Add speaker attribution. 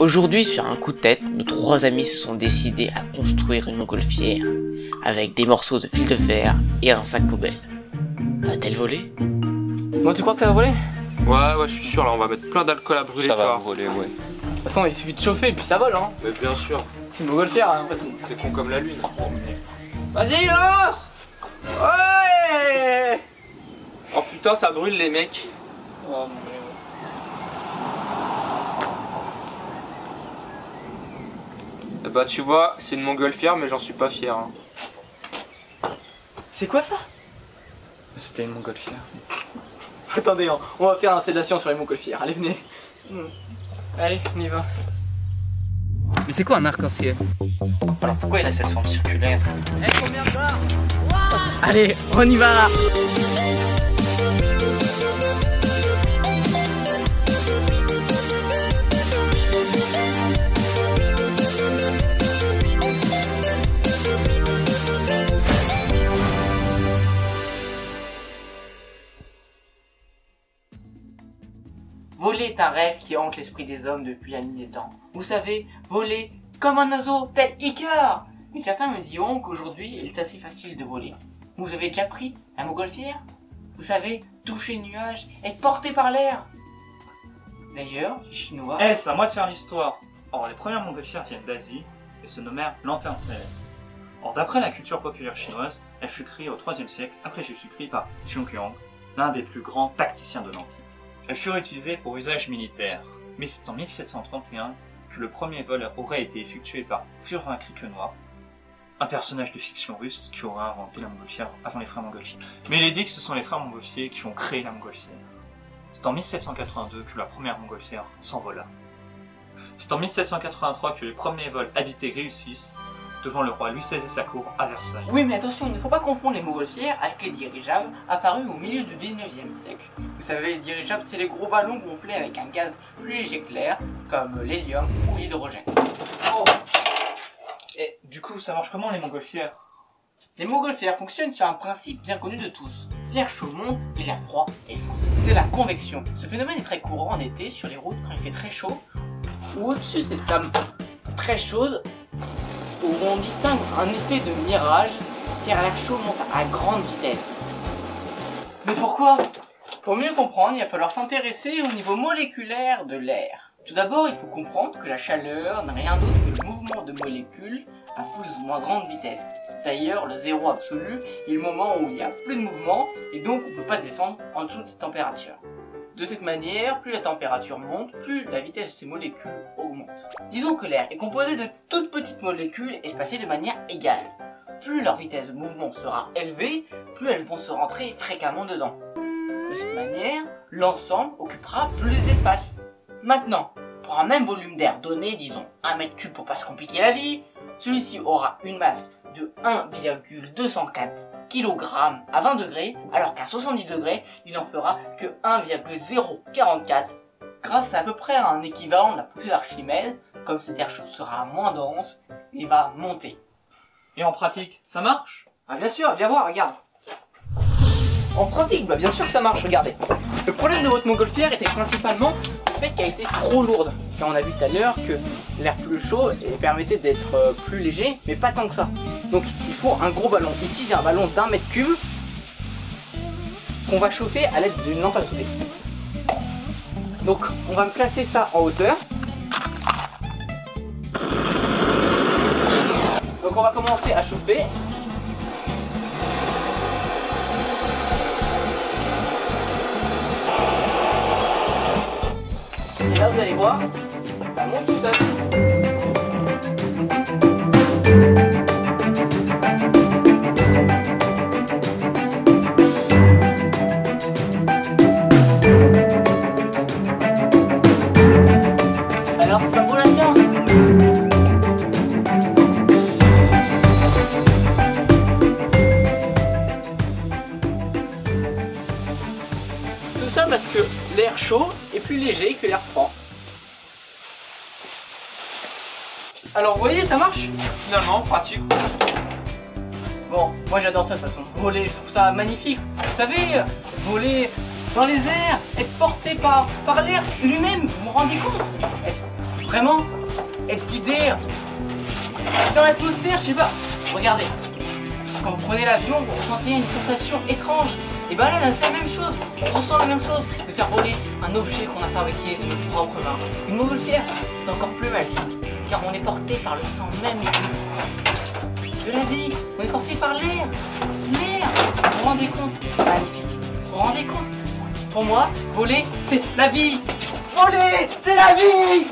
Speaker 1: Aujourd'hui, sur un coup de tête, nos trois amis se sont décidés à construire une montgolfière avec des morceaux de fil de fer et un sac poubelle. Va-t-elle voler?
Speaker 2: Bon, tu crois que ça va voler?
Speaker 3: Ouais, je suis sûr, là on va mettre plein d'alcool à brûler,
Speaker 4: Ça
Speaker 3: tu
Speaker 4: va
Speaker 3: vois.
Speaker 4: voler, ouais.
Speaker 2: De toute façon, il suffit de chauffer et puis ça vole, hein.
Speaker 3: Mais bien sûr,
Speaker 2: C'est une montgolfière, hein, après tout.
Speaker 3: c'est con comme la lune.
Speaker 2: Vas-y, lance! Ouais!
Speaker 3: Oh putain, ça brûle les mecs.
Speaker 2: Oh,
Speaker 3: Bah tu vois, c'est une montgolfière mais j'en suis pas fier. Hein.
Speaker 2: c'est quoi ça?
Speaker 4: C'était une montgolfière.
Speaker 2: Attendez, on va faire un sédation sur les montgolfières. Allez, venez. Allez, on y va.
Speaker 4: Mais c'est quoi un arc-en-ciel?
Speaker 5: Alors pourquoi il a cette forme circulaire?
Speaker 2: Allez, on y va.
Speaker 1: Voler est un rêve qui hante l'esprit des hommes depuis la nuit des temps. Vous savez, voler comme un oiseau, tel Icare. Mais certains me diront qu'aujourd'hui, il est assez facile de voler. Vous avez déjà pris la montgolfière? Vous savez, toucher le nuage, être porté par l'air. D'ailleurs, les Chinois...
Speaker 5: C'est à moi de faire l'histoire. Or, les premières montgolfières viennent d'Asie et se nommèrent lanternes célestes. Or, d'après la culture populaire chinoise, elle fut créée au IIIe siècle après Jésus-Christ par Zhuge-Liang, l'un des plus grands tacticiens de l'Empire. Elles furent utilisées pour usage militaire, mais c'est en 1731 que le premier vol aurait été effectué par Furvin Criquenois, un personnage de fiction russe qui aurait inventé la montgolfière avant les frères Montgolfier. Mais il est dit que ce sont les frères Montgolfier qui ont créé la montgolfière. C'est en 1782 que la première montgolfière s'envola. C'est en 1783 que les premiers vols habités réussissent devant le roi Louis XVI et sa cour à Versailles.
Speaker 1: Oui, mais attention, il ne faut pas confondre les montgolfières avec les dirigeables apparus au milieu du 19e siècle. Vous savez, les dirigeables, c'est les gros ballons gonflés avec un gaz plus léger que l'air, comme l'hélium ou l'hydrogène.
Speaker 5: Oh. Et du coup, ça marche comment les montgolfières?
Speaker 1: Les montgolfières fonctionnent sur un principe bien connu de tous. L'air chaud monte et l'air froid descend. C'est la convection. Ce phénomène est très courant en été sur les routes quand il fait très chaud, ou au-dessus de cette flamme très chaude, où on distingue un effet de mirage, car l'air chaud monte à grande vitesse. Mais pourquoi? Pour mieux comprendre, il va falloir s'intéresser au niveau moléculaire de l'air. Tout d'abord, il faut comprendre que la chaleur n'est rien d'autre que le mouvement de molécules à plus ou moins grande vitesse. D'ailleurs, le zéro absolu est le moment où il n'y a plus de mouvement et donc on ne peut pas descendre en dessous de cette température. De cette manière, plus la température monte, plus la vitesse de ces molécules augmente. Disons que l'air est composé de toutes petites molécules espacées de manière égale. Plus leur vitesse de mouvement sera élevée, plus elles vont se rentrer fréquemment dedans. De cette manière, l'ensemble occupera plus d'espace. Maintenant, pour un même volume d'air donné, disons 1 mètre cube pour pas se compliquer la vie, celui-ci aura une masse de 1,204 kg à 20 degrés, alors qu'à 70 degrés, il n'en fera que 1,044 grâce à peu près à un équivalent de la poussée d'Archimède. Comme cet air chaud sera moins dense, il va monter.
Speaker 5: Et en pratique, ça marche?
Speaker 2: Ah, bien sûr, viens voir, regarde. En pratique, bah bien sûr que ça marche, regardez. Le problème de votre montgolfière était principalement le fait qu'elle était trop lourde. Car on a vu tout à l'heure que l'air plus chaud permettait d'être plus léger, mais pas tant que ça. Donc il faut un gros ballon. Ici j'ai un ballon d'1 mètre cube qu'on va chauffer à l'aide d'une lampe à souder. Donc on va me placer ça en hauteur. Donc on va commencer à chauffer. Et là vous allez voir, ça monte tout seul.
Speaker 1: Alors c'est pas pour la science.
Speaker 2: Tout ça parce que l'air chaud est plus léger que l'air froid. Alors vous voyez, ça marche?
Speaker 3: Finalement, pratique.
Speaker 2: Bon, moi j'adore ça de toute façon. Voler, je trouve ça magnifique. Vous savez, voler dans les airs, être porté par l'air lui-même, vous vous rendez compte? Être
Speaker 1: Vraiment, être guidé dans l'atmosphère, je sais pas. Regardez, quand vous prenez l'avion, vous ressentez une sensation étrange. Et ben là, c'est la même chose. On ressent la même chose de faire voler un objet qu'on a fabriqué de nos propres mains. Une montgolfière, c'est encore plus magique, car on est porté par le sang même de la vie. On est porté par l'air. L'air. Vous vous rendez compte? C'est magnifique. Vous vous rendez compte? Pour moi, voler, c'est la vie. Voler, c'est la vie.